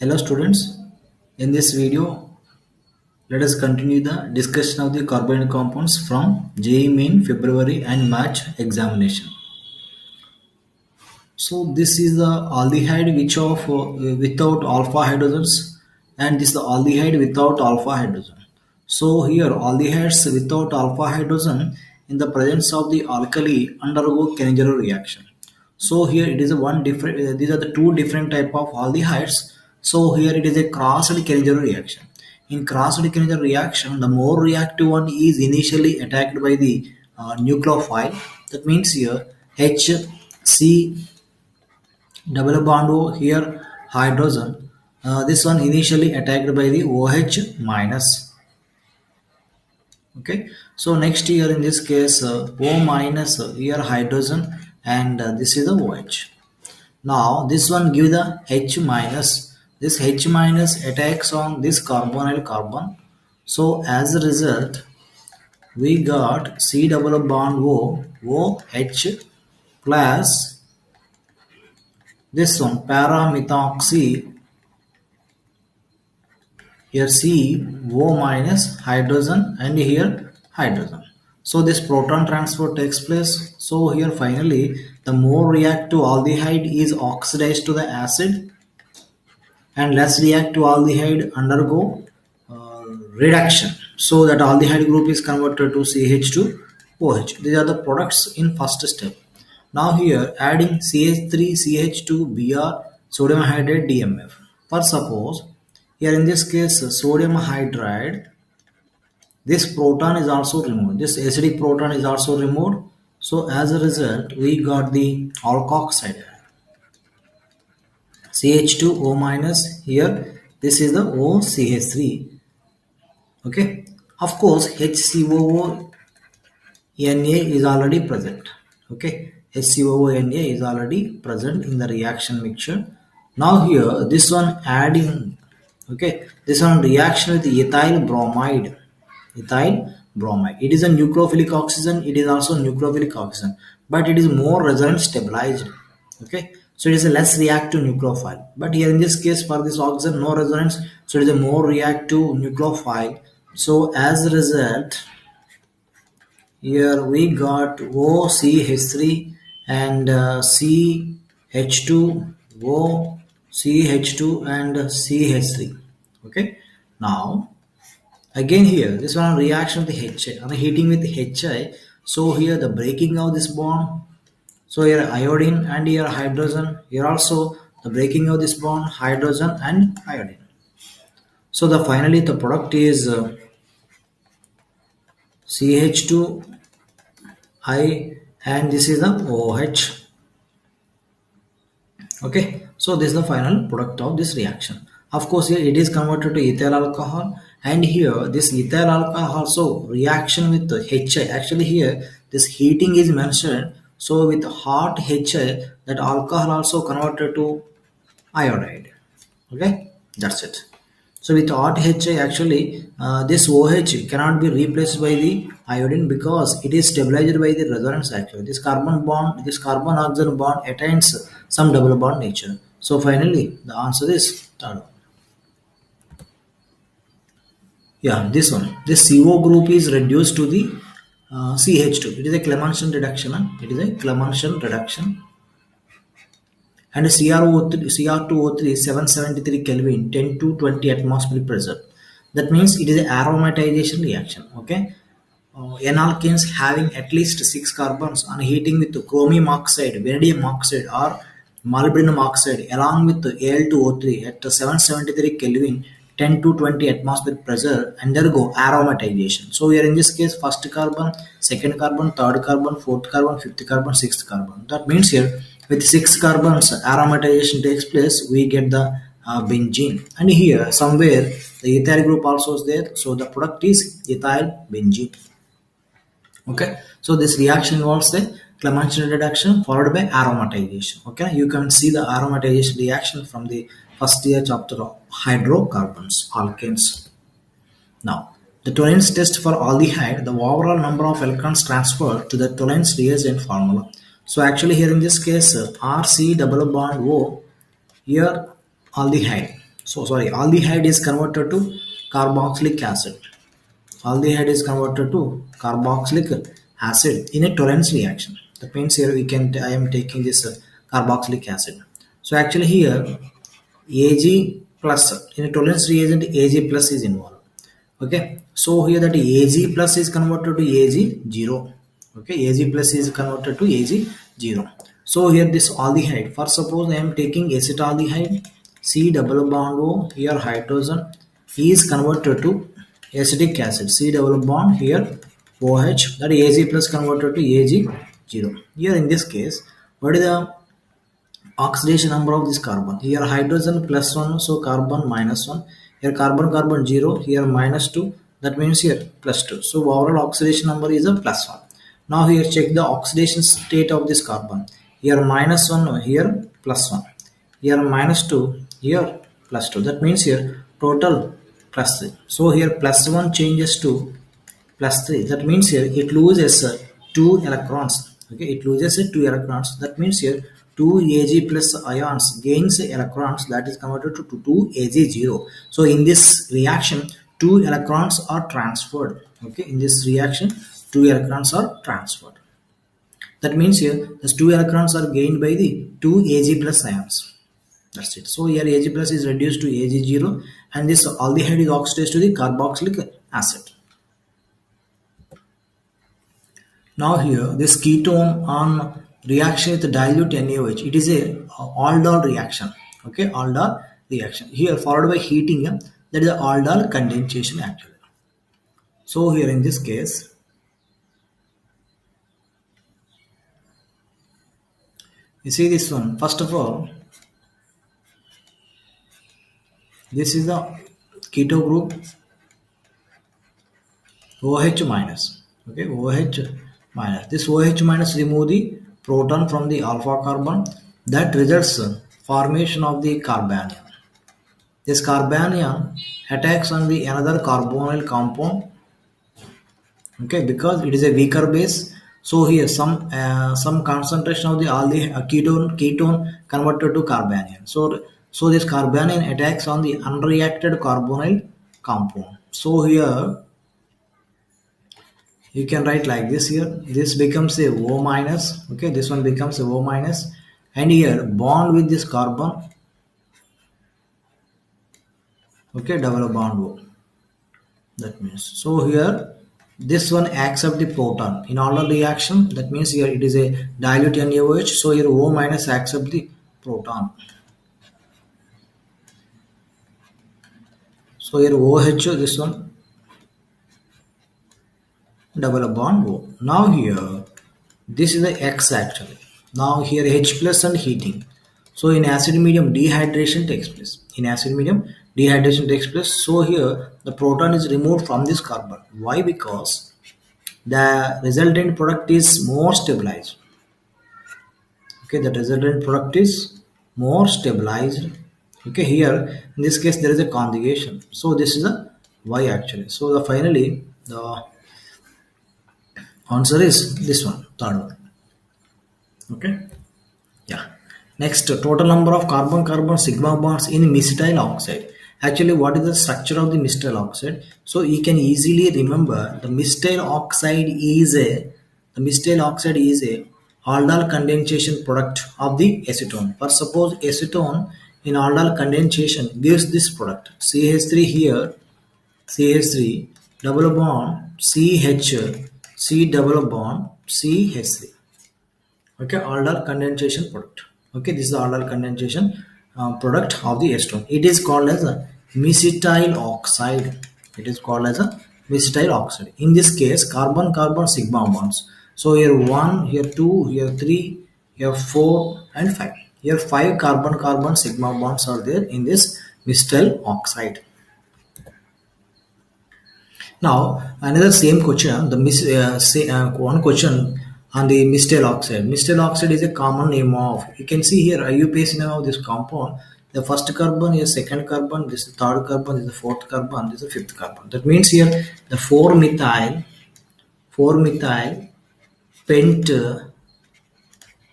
Hello students, in this video let us continue the discussion of the carbonyl compounds from JEE Main February and March examination. So this is the aldehyde which of without alpha hydrogens, and this is the aldehyde without alpha hydrogen. So here aldehydes without alpha hydrogen in the presence of the alkali undergo Cannizzaro reaction. So here it is a one different. These are the two different type of aldehydes. So here it is a crossed Cannizzaro reaction. In crossed Cannizzaro reaction, the more reactive one is initially attacked by the nucleophile. That means here HC double bond O here hydrogen. This one initially attacked by the OH minus. Okay, so next here in this case O minus here hydrogen, and this is the OH. Now this one give the H minus. This H minus attacks on this carbonyl carbon. So as a result, we got C double bond O OH plus this one paramethoxy here C O minus hydrogen, and here hydrogen. So this proton transfer takes place. So here finally the more reactive aldehyde is oxidized to the acid, and less reactive aldehyde undergo reduction. So that aldehyde group is converted to CH2OH. These are the products in first step. Now here adding CH3 CH2 Br sodium hydride DMF. For suppose here in this case sodium hydride, this proton is also removed. This acidic proton is also removed. So as a result we got the alkoxide CH2O minus here. This is the OCH3. Okay. Of course HCOO Na is already present. Okay. HCOO Na is already present in the reaction mixture. Now here this one adding, okay, this one reaction with ethyl bromide. Ethyl bromide. It is a nucleophilic oxygen. It is also nucleophilic oxygen, but it is more resonance stabilized. Okay, so it is a less reactive nucleophile. But here in this case for this oxygen no resonance, so it is a more reactive nucleophile. So as a result, here we got OCH3 and CH2, OCH2 and CH3. Okay, now again here this one reaction with the HI, and heating with HI. So here the breaking of this bond. So here iodine and here hydrogen. Here also the breaking of this bond, hydrogen and iodine. So the finally the product is CH2I, and this is the OH. Okay, so this is the final product of this reaction. Of course here it is converted to ethyl alcohol, and here this ethyl alcohol also reaction with the HI. Actually here this heating is mentioned. So with hot HI, that alcohol also converted to iodide. Okay, that's it. So with hot HI, actually this OH cannot be replaced by the iodine because it is stabilized by the resonance. Actually this carbon bond, this carbon oxygen bond attains some double bond nature. So finally the answer is third one. Yeah, this one, this CO group is reduced to the CH2. It is a Clemmensen reduction. It is a Clemmensen reduction. And Cr2O3 is 773 Kelvin, 10 to 20 atmosphere pressure. That means it is an aromatization reaction. Okay, N-alkanes having at least 6 carbons on heating with chromium oxide, vanadium oxide or molybdenum oxide along with Al2O3 at 773 Kelvin, 10 to 20 atmosphere pressure undergo aromatization. So here in this case first carbon, second carbon, third carbon, fourth carbon, fifth carbon, sixth carbon. That means here with 6 carbons aromatization takes place, we get the benzene, and here somewhere the ethyl group also is there. So the product is ethyl benzene. Okay, so this reaction involves the Clemmensen reduction followed by aromatization. Okay, you can see the aromatization reaction from the first year chapter of hydrocarbons, alkanes. Now the Tollens test for aldehyde, the overall number of electrons transferred to the Tollens reagent formula. So actually here in this case RC double bond O, here aldehyde. So sorry, aldehyde is converted to carboxylic acid. Aldehyde is converted to carboxylic acid in a Torrance reaction. That means here we can I am taking this carboxylic acid. So actually here Ag plus in a Torrance reagent Ag plus is involved. Okay, so here that Ag plus is converted to Ag0. Okay, Ag plus is converted to Ag0. So here this aldehyde, for suppose I am taking acetaldehyde, C double bond O, here hydrogen is converted to acetic acid, C double bond here OH, that Ag plus converted to Ag0. Here in this case, what is the oxidation number of this carbon? Here hydrogen plus 1, so carbon minus 1. Here carbon 0, here minus 2, that means here plus 2. So overall oxidation number is a plus 1. Now here check the oxidation state of this carbon. Here minus 1, here plus 1. Here minus 2, here plus 2. That means here total plus 3. So here plus 1 changes to plus 3. That means here it loses 2 electrons. Okay, it loses 2 electrons. That means here 2 Ag plus ions gains electrons, that is converted to 2 Ag0. So in this reaction 2 electrons are transferred. Okay, in this reaction 2 electrons are transferred. That means here these 2 electrons are gained by the 2 Ag plus ions. That's it. So here Ag plus is reduced to Ag0 and this aldehyde is oxidized to the carboxylic acid. Now here this ketone on reaction with dilute NaOH, it is a aldol reaction. Okay, aldol reaction. Here followed by heating, that is the aldol condensation actually. So here in this case, you see this one. First of all, this is the keto group OH minus. Okay, OH minus. This OH minus remove the proton from the alpha carbon, that results formation of the carbanion. This carbanion attacks on the another carbonyl compound. Okay, because it is a weaker base. So here some concentration of the ketone converted to carbanion. So this carbanion attacks on the unreacted carbonyl compound. So here you can write like this. Here this becomes a O minus. Okay, this one becomes a O minus, and here bond with this carbon. Okay, double bond O. That means so here this one accept the proton in aldol reaction. That means here it is a dilute NaOH. So here O minus accept the proton. So here OH, this one double bond O. Now here this is the X actually. Now here H plus and heating. So in acid medium dehydration takes place. In acid medium dehydration takes place. So here the proton is removed from this carbon. Why? Because the resultant product is more stabilized. Okay, the resultant product is more stabilized. Okay, here in this case there is a conjugation. So this is a Y actually. So the finally the answer is this one, third one. Okay, yeah. Next, total number of carbon-carbon sigma bonds in methyl oxide. Actually, what is the structure of the methyl oxide? So you can easily remember the methyl oxide is a aldol condensation product of the acetone. For suppose acetone in aldol condensation gives this product CH3 here, CH3 double bond CH, C double bond CH3. Okay, aldol condensation product. Okay, this is the aldol condensation product of the acetone. It is called as a methyl oxide. It is called as a methyl oxide. In this case, carbon-carbon sigma bonds. So here 1, here 2, here 3, here 4 and 5. Here 5 carbon-carbon sigma bonds are there in this methyl oxide. Now another same question, one question on the methyl oxide. Methyl oxide is a common name of, you can see here IUPAC name of this compound. The first carbon is second carbon, this is the third carbon, this is the fourth carbon, this is the fifth carbon. That means here the 4-methyl pent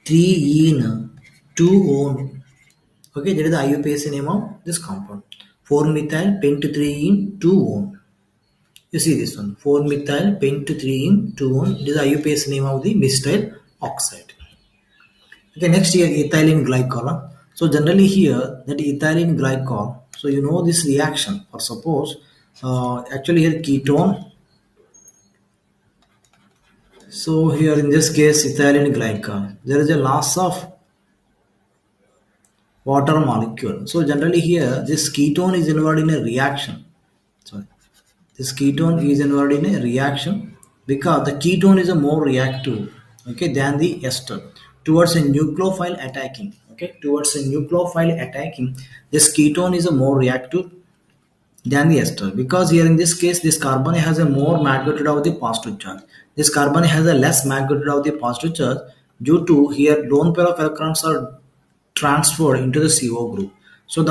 3-ene 2-one. Okay, that is the IUPAC name of this compound. 4-methyl pent-3-ene 2-one. You see this one, 4-methyl pent-3-ene 2-one. It is the IUPAC name of the methyl oxide. Okay, next here ethylene glycol. So generally here that ethylene glycol. So you know this reaction. Or suppose actually here ketone. So here in this case ethylene glycol, there is a loss of water molecule. So generally here this ketone is involved in a reaction. Sorry, this ketone is involved in a reaction because the ketone is a more reactive, okay, than the ester towards a nucleophile attacking. Okay, towards a nucleophile attacking, this ketone is a more reactive than the ester because here in this case this carbon has a more magnitude of the positive charge. This carbon has a less magnitude of the positive charge due to here lone pair of electrons are transferred into the CO group. So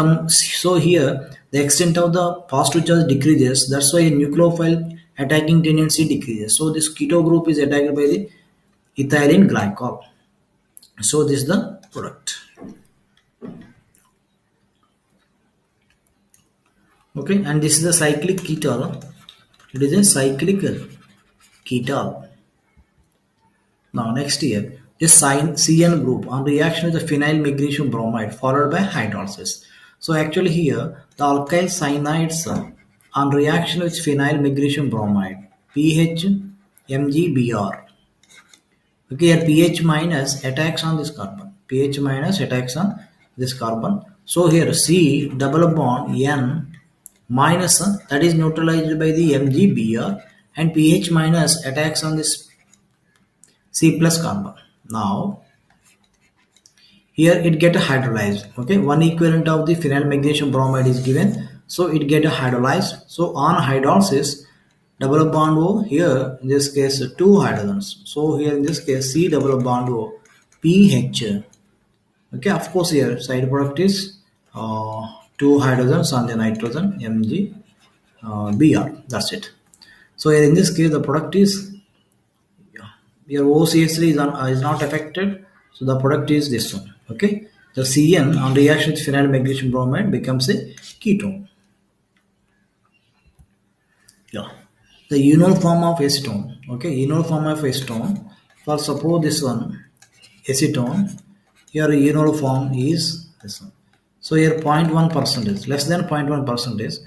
here the extent of the positive charge decreases. That's why a nucleophile attacking tendency decreases. So this keto group is attacked by the ethylene glycol. So this is the product. Okay, and this is the cyclic ketol. It is a cyclic ketol. Now next here, this CN group on reaction with the phenyl magnesium bromide followed by hydrolysis. So actually here the alkyl cyanides on reaction with phenyl magnesium bromide pH MgBr. Okay, here pH minus attacks on this carbon. pH minus attacks on this carbon. So here C double bond N minus that is neutralized by the MgBr and pH minus attacks on this C plus carbon. Now here it get hydrolyzed. Okay, one equivalent of the phenyl magnesium bromide is given, so it get hydrolyzed. So on hydrolysis, double bond O here in this case two hydrogens. So here in this case C double bond O pH. Okay, of course here side product is two hydrogens on the nitrogen Mg Br. That's it. So here in this case the product is your OCH3 is not affected, so the product is this one. Okay, the CN on reaction with phenyl magnesium bromide becomes a ketone. Yeah, the enol form of acetone. Okay, enol form of acetone. For suppose this one acetone, your enol form is this one. So here 0.1% less than 0.1%,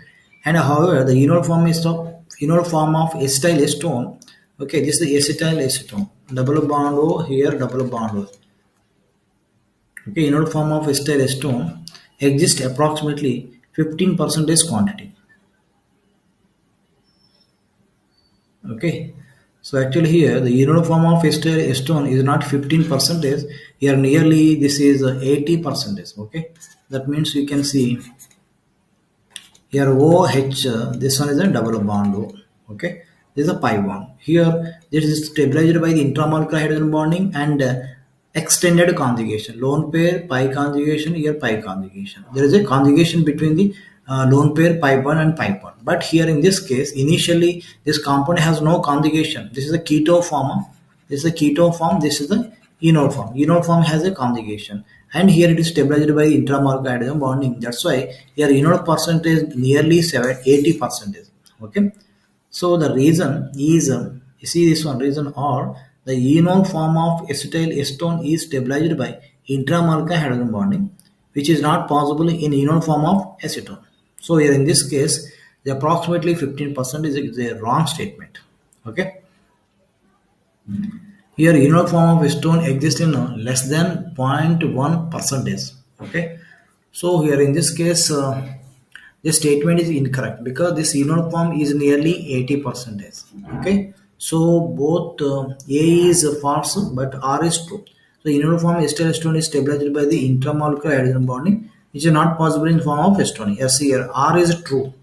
and however the enol form is enol form of acetyl acetone. Okay, this is the acetyl acetone. Double bond O here, double bond O. Okay, enol form of acetyl acetone exists approximately 15% quantity. Okay, so actually here the enol form of acetyl acetone is not 15%. Here nearly this is 80%. Okay, that means you can see here OH. This one is a double bond O. Okay. This is a pi bond. Here this is stabilized by the intramolecular hydrogen bonding and extended conjugation. Lone pair pi conjugation, here pi conjugation. There is a conjugation between the lone pair pi bond and pi bond. But here in this case, initially this compound has no conjugation. This is a keto form. This is a keto form. This is the enol form. Enol form has a conjugation. And here it is stabilized by intramolecular hydrogen bonding. That's why here enol percentage nearly 80%. Okay. So the reason is, you see this one reason, or the enol form of acetyl acetone is stabilized by intramolecular hydrogen bonding, which is not possible in enol form of acetone. So here in this case, the approximately 15% is a wrong statement. Okay. Here enol form of acetone exists in less than 0.1%. Okay. So here in this case, this statement is incorrect because this enol form is nearly 80%. Okay, so both A is false but R is true. So enol form acetyl acetone is stabilized by the intramolecular hydrogen bonding, which is not possible in form of acetone. Yes, here R is true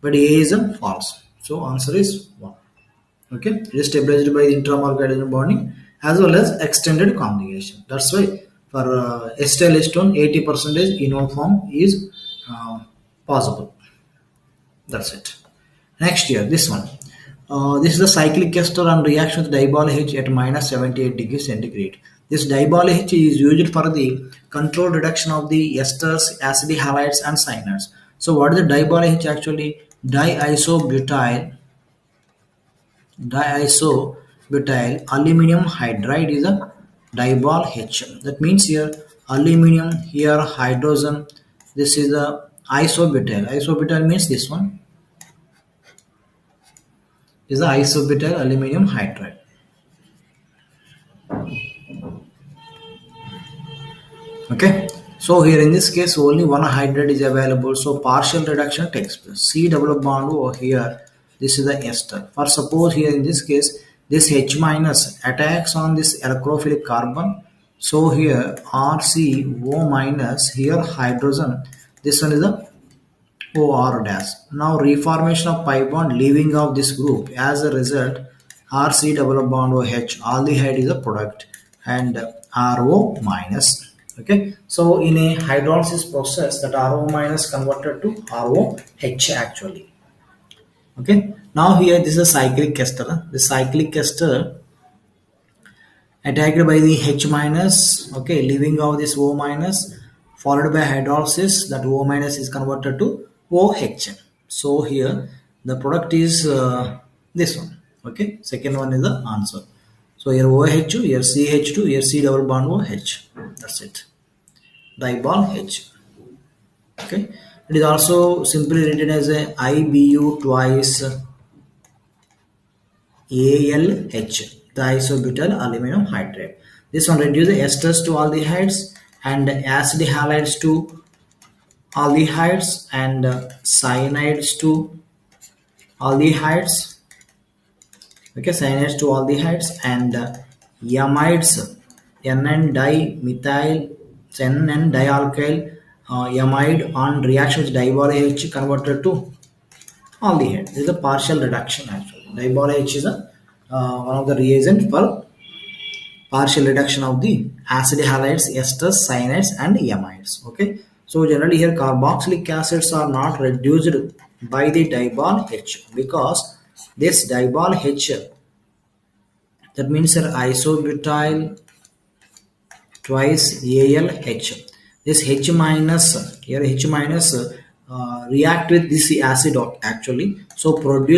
but A is false. So answer is 1. Okay, it is stabilized by the intramolecular hydrogen bonding as well as extended conjugation. That's why for acetyl acetone 80% enol form is possible. That's it. Next year, this one. This is the cyclic ester on reaction with diol H at minus 78 degrees centigrade. This dibol H is used for the controlled reduction of the esters, acid halides, and cyanides. So what is the dibol H actually? Diisobutyl aluminum hydride is a dibol H. That means here aluminum, here hydrogen. This is the isobutyl. Isobutyl means this one is the isobutyl aluminum hydride. Okay, so here in this case only one hydride is available, so partial reduction takes place. C double bond over here, this is the ester. For suppose here in this case this H minus attacks on this electrophilic carbon, so here RCO minus, here hydrogen, this one is the OR dash. Now reformation of pi bond leaving of this group, as a result RC double bond OH aldehyde is a product and RO minus. Okay, so in a hydrolysis process that RO minus converted to ROH actually. Okay, now here this is a cyclic ester. The cyclic ester attacked by the H minus, okay, leaving out this O minus, followed by hydrolysis, that O minus is converted to OH. So here the product is this one. Okay, second one is the answer. So here OH, here CH2, here C double bond OH. That's it. Dibol H. Okay, it is also simply written as a IBU twice ALH, diisobutyl aluminum hydride. This one reduces esters to aldehydes and acid halides to aldehydes and cyanides to aldehydes. Okay, cyanides to aldehydes and yamides, NN dimethyl, NN dialkyl yamide on reaction with dibol H converted to aldehyde. This is a partial reduction actually. Dibol H is one of the reagent for partial reduction of the acid halides, esters, cyanides, and yamides. Okay, so generally here carboxylic acids are not reduced by the dibol H because this dibol H, that means here isobutyl twice ALH. This H minus, here H minus react with this acid actually, so produce